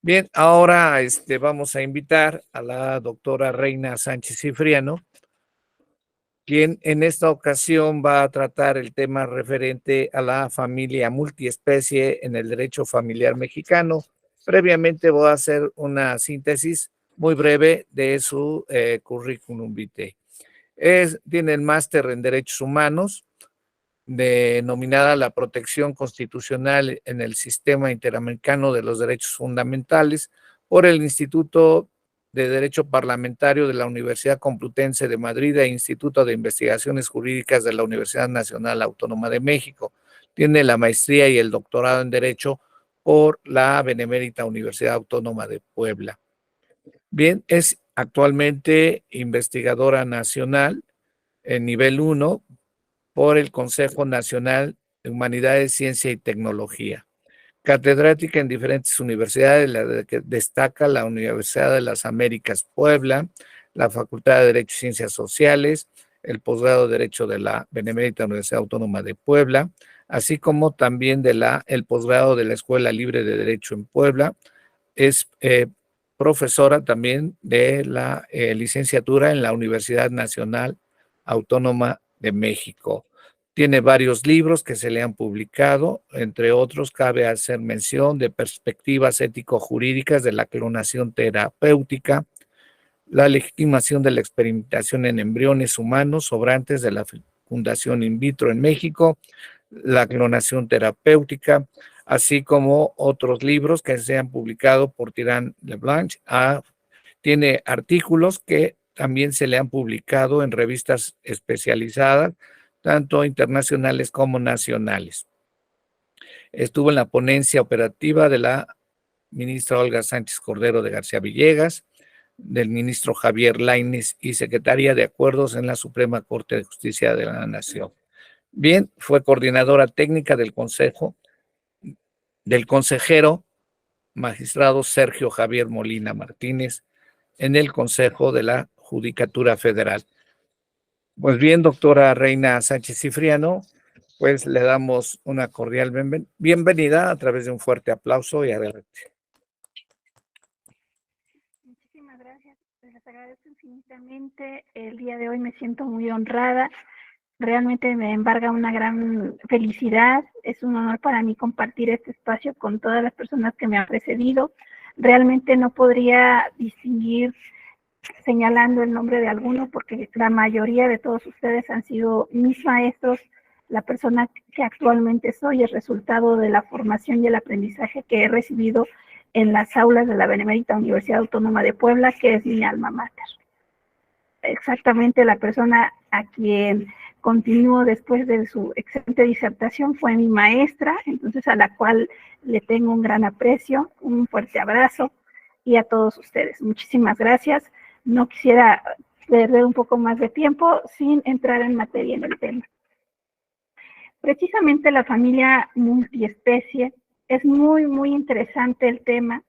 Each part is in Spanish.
Bien, ahora vamos a invitar a la doctora Reina Sánchez Cifriano, quien en esta ocasión va a tratar el tema referente a la familia multiespecie en el derecho familiar mexicano. Previamente voy a hacer una síntesis muy breve de su currículum vitae. Tiene el máster en Derechos Humanos, denominada la protección constitucional en el sistema interamericano de los derechos fundamentales por el Instituto de Derecho Parlamentario de la Universidad Complutense de Madrid e Instituto de Investigaciones Jurídicas de la Universidad Nacional Autónoma de México. Tiene la maestría y el doctorado en Derecho por la Benemérita Universidad Autónoma de Puebla. Bien, es actualmente investigadora nacional en nivel 1 por el Consejo Nacional de Humanidades, Ciencia y Tecnología. Catedrática en diferentes universidades, la que destaca la Universidad de las Américas Puebla, la Facultad de Derecho y Ciencias Sociales, el posgrado de Derecho de la Benemérita Universidad Autónoma de Puebla, así como también el posgrado de la Escuela Libre de Derecho en Puebla. Es profesora también de la licenciatura en la Universidad Nacional Autónoma de México. Tiene varios libros que se le han publicado, entre otros cabe hacer mención de Perspectivas ético-jurídicas de la clonación terapéutica, la legitimación de la experimentación en embriones humanos sobrantes de la fecundación in vitro en México, la clonación terapéutica, así como otros libros que se han publicado por Tirán Leblanc. Tiene artículos que también se le han publicado en revistas especializadas, tanto internacionales como nacionales. Estuvo en la ponencia operativa de la ministra Olga Sánchez Cordero de García Villegas, del ministro Javier Lainez y secretaria de Acuerdos en la Suprema Corte de Justicia de la Nación. Bien, fue coordinadora técnica del consejero magistrado Sergio Javier Molina Martínez en el Consejo de la Judicatura Federal. Pues bien, doctora Reina Sánchez Cifriano, pues le damos una cordial bienvenida a través de un fuerte aplauso y adelante. Muchísimas gracias, les agradezco infinitamente. El día de hoy me siento muy honrada, realmente me embarga una gran felicidad. Es un honor para mí compartir este espacio con todas las personas que me han precedido. Realmente no podría distinguir señalando el nombre de alguno, porque la mayoría de todos ustedes han sido mis maestros. La persona que actualmente soy es resultado de la formación y el aprendizaje que he recibido en las aulas de la Benemérita Universidad Autónoma de Puebla, que es mi alma mater. Exactamente la persona a quien continúo después de su excelente disertación fue mi maestra, entonces a la cual le tengo un gran aprecio, un fuerte abrazo, y a todos ustedes. Muchísimas gracias. No quisiera perder un poco más de tiempo sin entrar en materia en el tema. Precisamente la familia multiespecie es muy interesante el tema.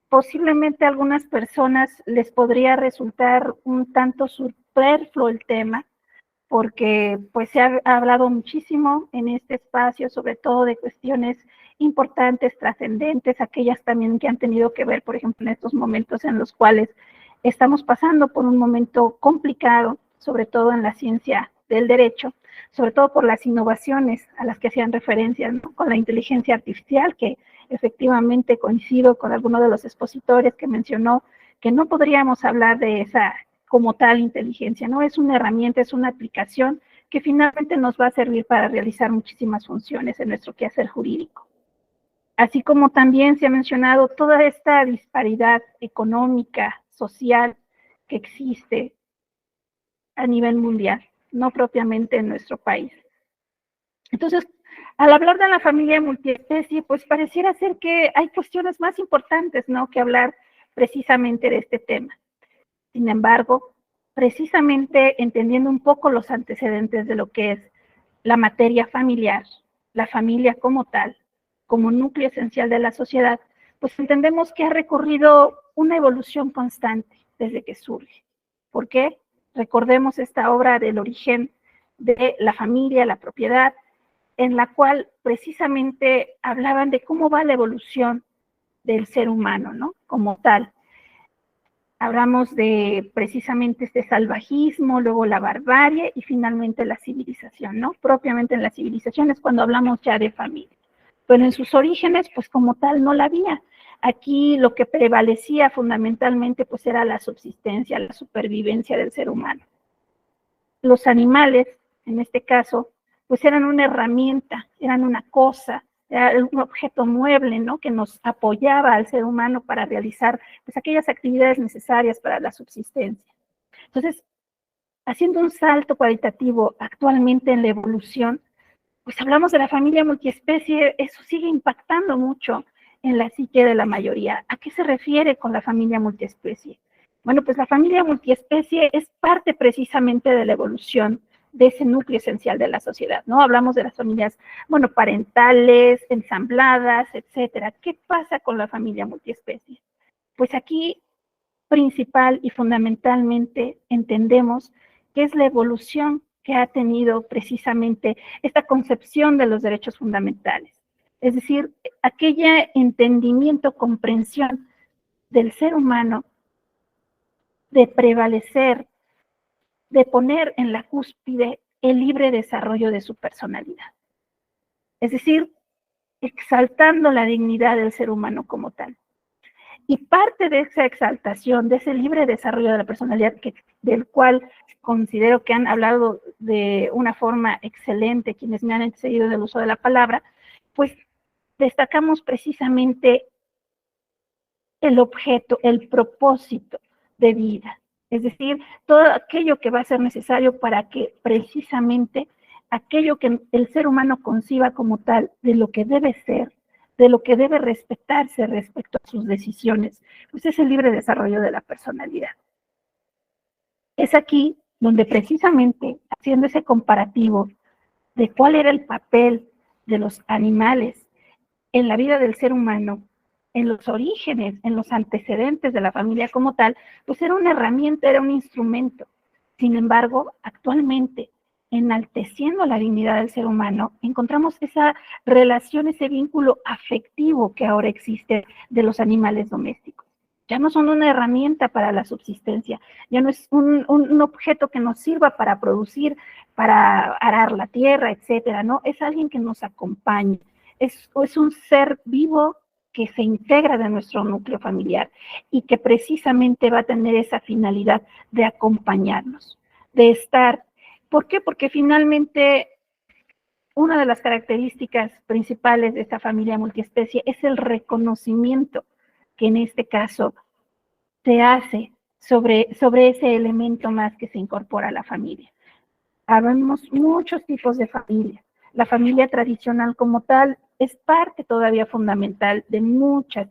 Posiblemente a algunas personas les podría resultar un tanto superfluo el tema, porque pues se ha hablado muchísimo en este espacio, sobre todo de cuestiones importantes, trascendentes, aquellas también que han tenido que ver, por ejemplo, en estos momentos en los cuales estamos pasando por un momento complicado, sobre todo en la ciencia del derecho, sobre todo por las innovaciones a las que hacían referencia, ¿no? Con la inteligencia artificial, que efectivamente coincido con alguno de los expositores que mencionó que no podríamos hablar de esa como tal inteligencia, ¿no? Es una herramienta, es una aplicación que finalmente nos va a servir para realizar muchísimas funciones en nuestro quehacer jurídico. Así como también se ha mencionado toda esta disparidad económica, social que existe a nivel mundial, no propiamente en nuestro país. Entonces, al hablar de la familia multiespecie, pues pareciera ser que hay cuestiones más importantes, ¿no?, que hablar precisamente de este tema. Sin embargo, precisamente entendiendo un poco los antecedentes de lo que es la materia familiar, la familia como tal, como núcleo esencial de la sociedad, pues entendemos que ha recorrido una evolución constante desde que surge. ¿Por qué? Recordemos esta obra del origen de la familia, la propiedad, en la cual precisamente hablaban de cómo va la evolución del ser humano, ¿no? Como tal. Hablamos de precisamente este salvajismo, luego la barbarie y finalmente la civilización, ¿no? Propiamente en la civilización es cuando hablamos ya de familia. Pero en sus orígenes, pues como tal, no la había. Aquí lo que prevalecía fundamentalmente, pues era la subsistencia, la supervivencia del ser humano. Los animales, en este caso, pues eran una herramienta, eran una cosa, era un objeto mueble, ¿no? Que nos apoyaba al ser humano para realizar pues aquellas actividades necesarias para la subsistencia. Entonces, haciendo un salto cualitativo actualmente en la evolución, pues hablamos de la familia multiespecie, eso sigue impactando mucho en la psique de la mayoría. ¿A qué se refiere con la familia multiespecie? Bueno, pues la familia multiespecie es parte precisamente de la evolución de ese núcleo esencial de la sociedad, ¿no? Hablamos de las familias monoparentales, ensambladas, etcétera. ¿Qué pasa con la familia multiespecie? Pues aquí principal y fundamentalmente entendemos que es la evolución que ha tenido precisamente esta concepción de los derechos fundamentales. Es decir, aquella entendimiento, comprensión del ser humano de prevalecer, de poner en la cúspide el libre desarrollo de su personalidad. Es decir, exaltando la dignidad del ser humano como tal. Y parte de esa exaltación, de ese libre desarrollo de la personalidad, del cual considero que han hablado de una forma excelente quienes me han antecedido del uso de la palabra, pues destacamos precisamente el objeto, el propósito de vida. Es decir, todo aquello que va a ser necesario para que precisamente aquello que el ser humano conciba como tal, de lo que debe ser, de lo que debe respetarse respecto a sus decisiones, pues es el libre desarrollo de la personalidad. Es aquí donde precisamente, haciendo ese comparativo de cuál era el papel de los animales en la vida del ser humano, en los orígenes, en los antecedentes de la familia como tal, pues era una herramienta, era un instrumento. Sin embargo, actualmente, enalteciendo la dignidad del ser humano, encontramos esa relación, ese vínculo afectivo que ahora existe de los animales domésticos. Ya no son una herramienta para la subsistencia, ya no es un objeto que nos sirva para producir, para arar la tierra, etcétera, ¿no? Es alguien que nos acompaña, es un ser vivo que se integra de nuestro núcleo familiar y que precisamente va a tener esa finalidad de acompañarnos, de estar. ¿Por qué? Porque finalmente una de las características principales de esta familia multiespecie es el reconocimiento que en este caso se hace sobre ese elemento más que se incorpora a la familia. Habemos muchos tipos de familia. La familia tradicional como tal es parte todavía fundamental de muchas.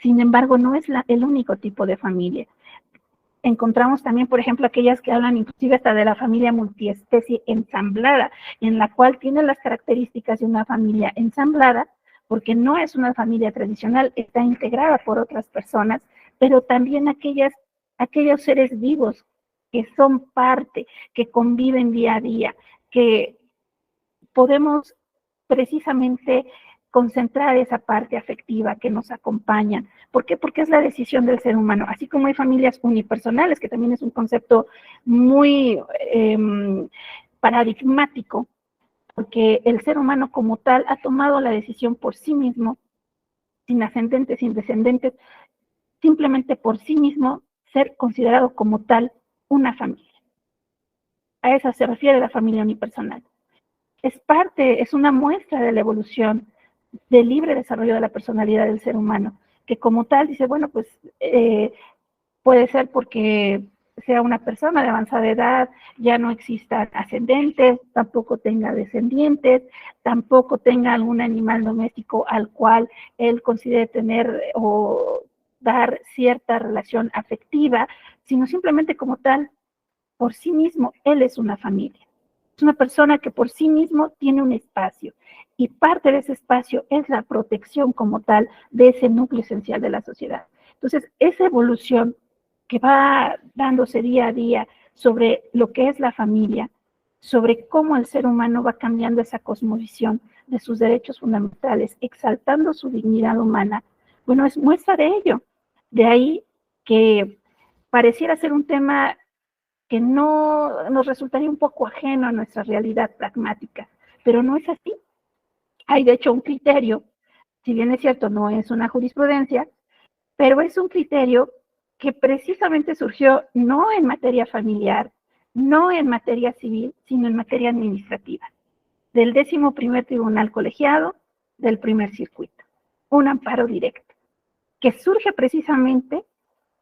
Sin embargo, no es el único tipo de familia. Encontramos también, por ejemplo, aquellas que hablan inclusive hasta de la familia multiespecie ensamblada, en la cual tiene las características de una familia ensamblada, porque no es una familia tradicional, está integrada por otras personas, pero también aquellos seres vivos que son parte, que conviven día a día, que podemos precisamente concentrar esa parte afectiva que nos acompaña. ¿Por qué? Porque es la decisión del ser humano. Así como hay familias unipersonales, que también es un concepto muy paradigmático, porque el ser humano como tal ha tomado la decisión por sí mismo, sin ascendentes, sin descendentes, simplemente por sí mismo ser considerado como tal una familia. A eso se refiere la familia unipersonal. Es una muestra de la evolución del libre desarrollo de la personalidad del ser humano, que como tal dice, bueno, pues puede ser porque sea una persona de avanzada edad, ya no existan ascendentes, tampoco tenga descendientes, tampoco tenga algún animal doméstico al cual él considere tener o dar cierta relación afectiva, sino simplemente como tal, por sí mismo, él es una familia. Es una persona que por sí mismo tiene un espacio y parte de ese espacio es la protección como tal de ese núcleo esencial de la sociedad. Entonces, esa evolución que va dándose día a día sobre lo que es la familia, sobre cómo el ser humano va cambiando esa cosmovisión de sus derechos fundamentales, exaltando su dignidad humana, bueno, es muestra de ello. De ahí que pareciera ser un tema que no nos resultaría un poco ajeno a nuestra realidad pragmática, pero no es así. Hay de hecho un criterio, si bien es cierto, no es una jurisprudencia, pero es un criterio que precisamente surgió no en materia familiar, no en materia civil, sino en materia administrativa, del 11º Tribunal Colegiado del primer circuito, un amparo directo, que surge precisamente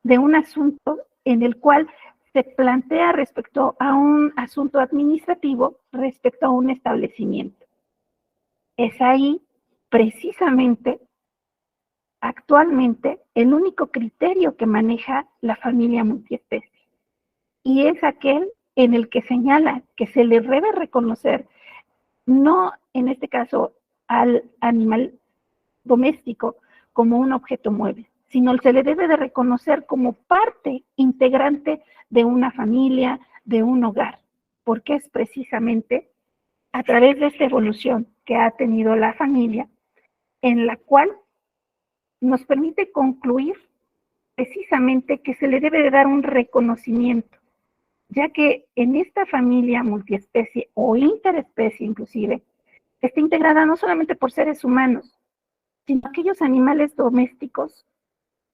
de un asunto en el cual se plantea respecto a un asunto administrativo, respecto a un establecimiento. Es ahí precisamente actualmente el único criterio que maneja la familia multiespecie, y es aquel en el que señala que se le debe reconocer, no en este caso al animal doméstico como un objeto mueble, sino se le debe de reconocer como parte integrante de una familia, de un hogar, porque es precisamente a través de esta evolución que ha tenido la familia, en la cual nos permite concluir precisamente que se le debe de dar un reconocimiento, ya que en esta familia multiespecie o interespecie inclusive, está integrada no solamente por seres humanos, sino aquellos animales domésticos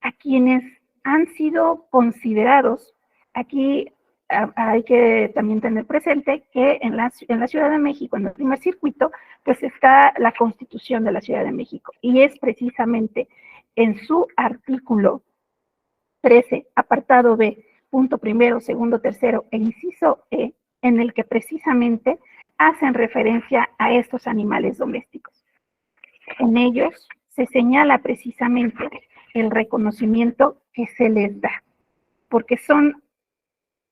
a quienes han sido considerados. Aquí hay que también tener presente que en la Ciudad de México, en el primer circuito, pues está la Constitución de la Ciudad de México, y es precisamente en su artículo 13, apartado B, punto primero, segundo, tercero e inciso E, en el que precisamente hacen referencia a estos animales domésticos. En ellos se señala precisamente el reconocimiento que se les da, porque son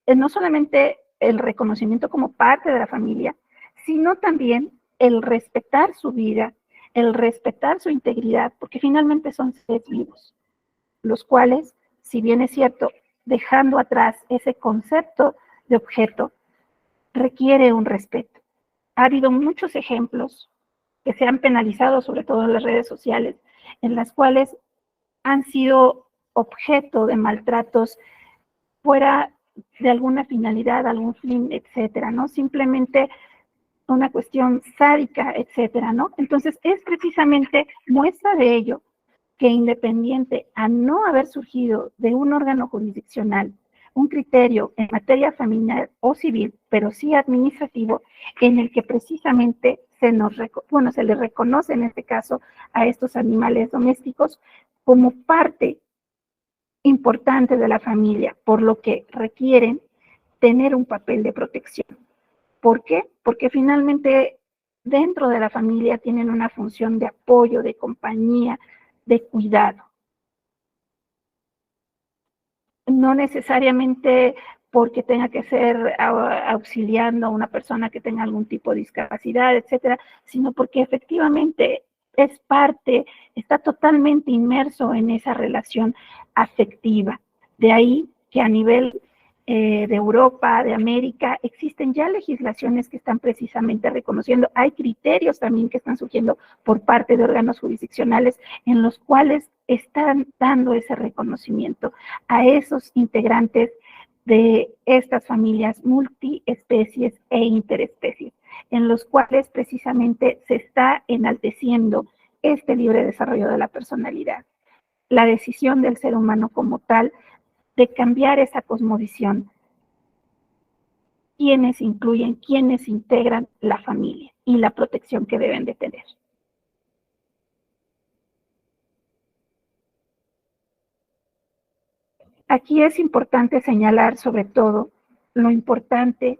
no solamente el reconocimiento como parte de la familia, sino también el respetar su vida, el respetar su integridad, porque finalmente son seres vivos, los cuales, si bien es cierto, dejando atrás ese concepto de objeto, requiere un respeto. Ha habido muchos ejemplos que se han penalizado, sobre todo en las redes sociales, en las cuales han sido objeto de maltratos fuera de alguna finalidad, algún fin, etcétera, ¿no? Simplemente una cuestión sádica, etcétera, ¿no? Entonces, es precisamente muestra de ello que, independiente a no haber surgido de un órgano jurisdiccional un criterio en materia familiar o civil, pero sí administrativo, en el que precisamente se le reconoce en este caso a estos animales domésticos como parte importante de la familia, por lo que requieren tener un papel de protección. ¿Por qué? Porque finalmente dentro de la familia tienen una función de apoyo, de compañía, de cuidado. No necesariamente porque tenga que ser auxiliando a una persona que tenga algún tipo de discapacidad, etcétera, sino porque efectivamente es parte, está totalmente inmerso en esa relación afectiva. De ahí que a nivel de Europa, de América, existen ya legislaciones que están precisamente reconociendo, hay criterios también que están surgiendo por parte de órganos jurisdiccionales en los cuales están dando ese reconocimiento a esos integrantes de estas familias multiespecies e interespecies, en los cuales precisamente se está enalteciendo este libre desarrollo de la personalidad, la decisión del ser humano como tal de cambiar esa cosmovisión, quienes incluyen, quienes integran la familia y la protección que deben de tener. Aquí es importante señalar sobre todo lo importante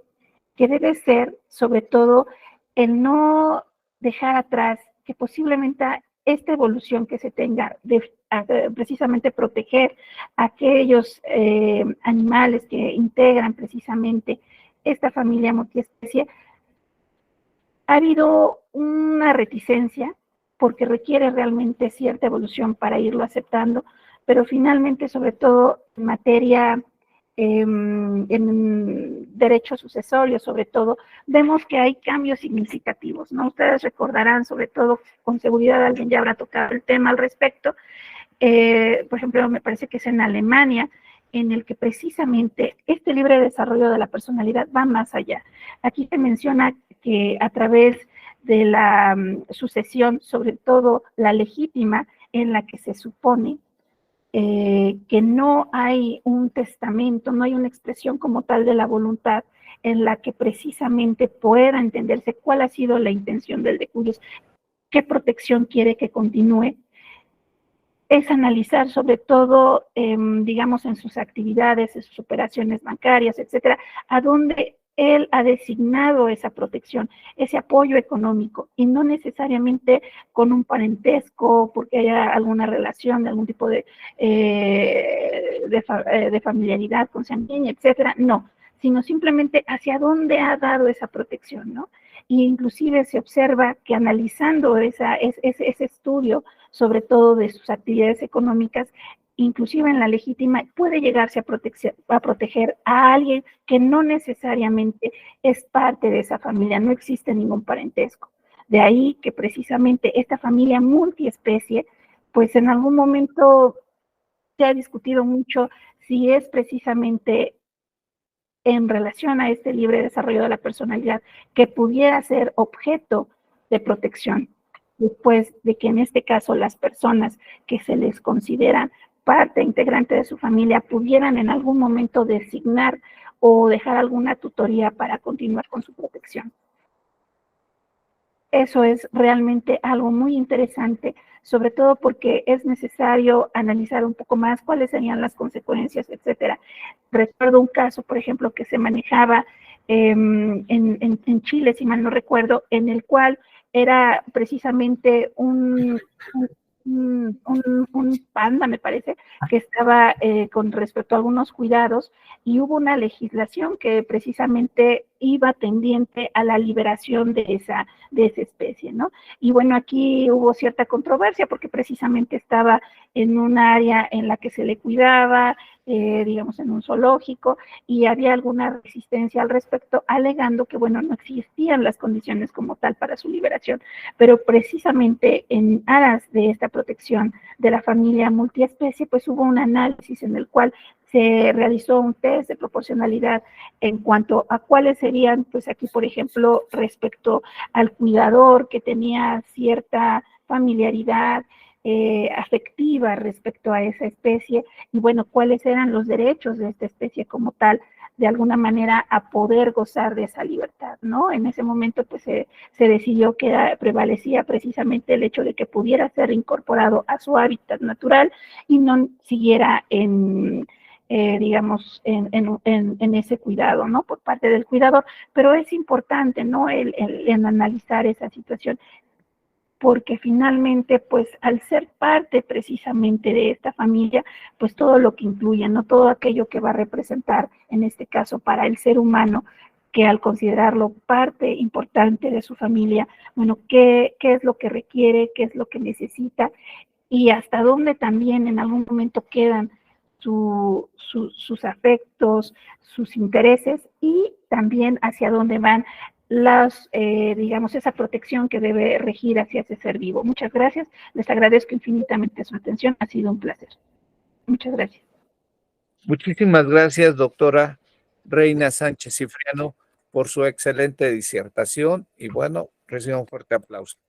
que debe ser, sobre todo, el no dejar atrás que posiblemente esta evolución que se tenga de precisamente proteger a aquellos animales que integran precisamente esta familia multiespecie, ha habido una reticencia porque requiere realmente cierta evolución para irlo aceptando, pero finalmente, sobre todo en materia en derecho sucesorio, sobre todo, vemos que hay cambios significativos, ¿no? Ustedes recordarán, sobre todo, con seguridad alguien ya habrá tocado el tema al respecto. Por ejemplo, me parece que es en Alemania, en el que precisamente este libre desarrollo de la personalidad va más allá. Aquí se menciona que a través de la sucesión, sobre todo la legítima, en la que se supone que no hay un testamento, no hay una expresión como tal de la voluntad en la que precisamente pueda entenderse cuál ha sido la intención del decuyos, qué protección quiere que continúe, es analizar sobre todo, digamos, en sus actividades, en sus operaciones bancarias, etcétera, a dónde él ha designado esa protección, ese apoyo económico, y no necesariamente con un parentesco, porque haya alguna relación de algún tipo de familiaridad consanguínea, etcétera, no, sino simplemente hacia dónde ha dado esa protección, ¿no? Y inclusive se observa que analizando ese estudio, sobre todo de sus actividades económicas, inclusive en la legítima, puede llegarse a proteger a alguien que no necesariamente es parte de esa familia, no existe ningún parentesco. De ahí que precisamente esta familia multiespecie, pues en algún momento se ha discutido mucho si es precisamente en relación a este libre desarrollo de la personalidad que pudiera ser objeto de protección, después de que en este caso las personas que se les consideran parte integrante de su familia pudieran en algún momento designar o dejar alguna tutoría para continuar con su protección. Eso es realmente algo muy interesante, sobre todo porque es necesario analizar un poco más cuáles serían las consecuencias, etcétera. Recuerdo un caso, por ejemplo, que se manejaba en Chile, si mal no recuerdo, en el cual era precisamente un panda, me parece, que estaba con respecto a algunos cuidados, y hubo una legislación que precisamente iba tendiente a la liberación de esa especie, ¿no? Y bueno, aquí hubo cierta controversia porque precisamente estaba en un área en la que se le cuidaba, digamos, en un zoológico, y había alguna resistencia al respecto, alegando que, bueno, no existían las condiciones como tal para su liberación, pero precisamente en aras de esta protección de la familia multiespecie, pues hubo un análisis en el cual se realizó un test de proporcionalidad en cuanto a cuáles serían, pues aquí, por ejemplo, respecto al cuidador que tenía cierta familiaridad afectiva respecto a esa especie, y bueno, cuáles eran los derechos de esta especie como tal, de alguna manera a poder gozar de esa libertad, ¿no? En ese momento pues se decidió que prevalecía precisamente el hecho de que pudiera ser incorporado a su hábitat natural y no siguiera digamos, en ese cuidado, ¿no? Por parte del cuidador. Pero es importante, ¿no? El analizar esa situación, porque finalmente, pues, al ser parte precisamente de esta familia, pues todo lo que incluye, ¿no? Todo aquello que va a representar, en este caso, para el ser humano, que al considerarlo parte importante de su familia, bueno, ¿qué es lo que requiere? ¿Qué es lo que necesita? Y hasta dónde también en algún momento quedan sus afectos, sus intereses, y también hacia dónde van digamos, esa protección que debe regir hacia ese ser vivo. Muchas gracias, les agradezco infinitamente su atención, ha sido un placer. Muchas gracias. Muchísimas gracias, doctora Reina Sánchez Cifriano, por su excelente disertación y bueno, reciba un fuerte aplauso.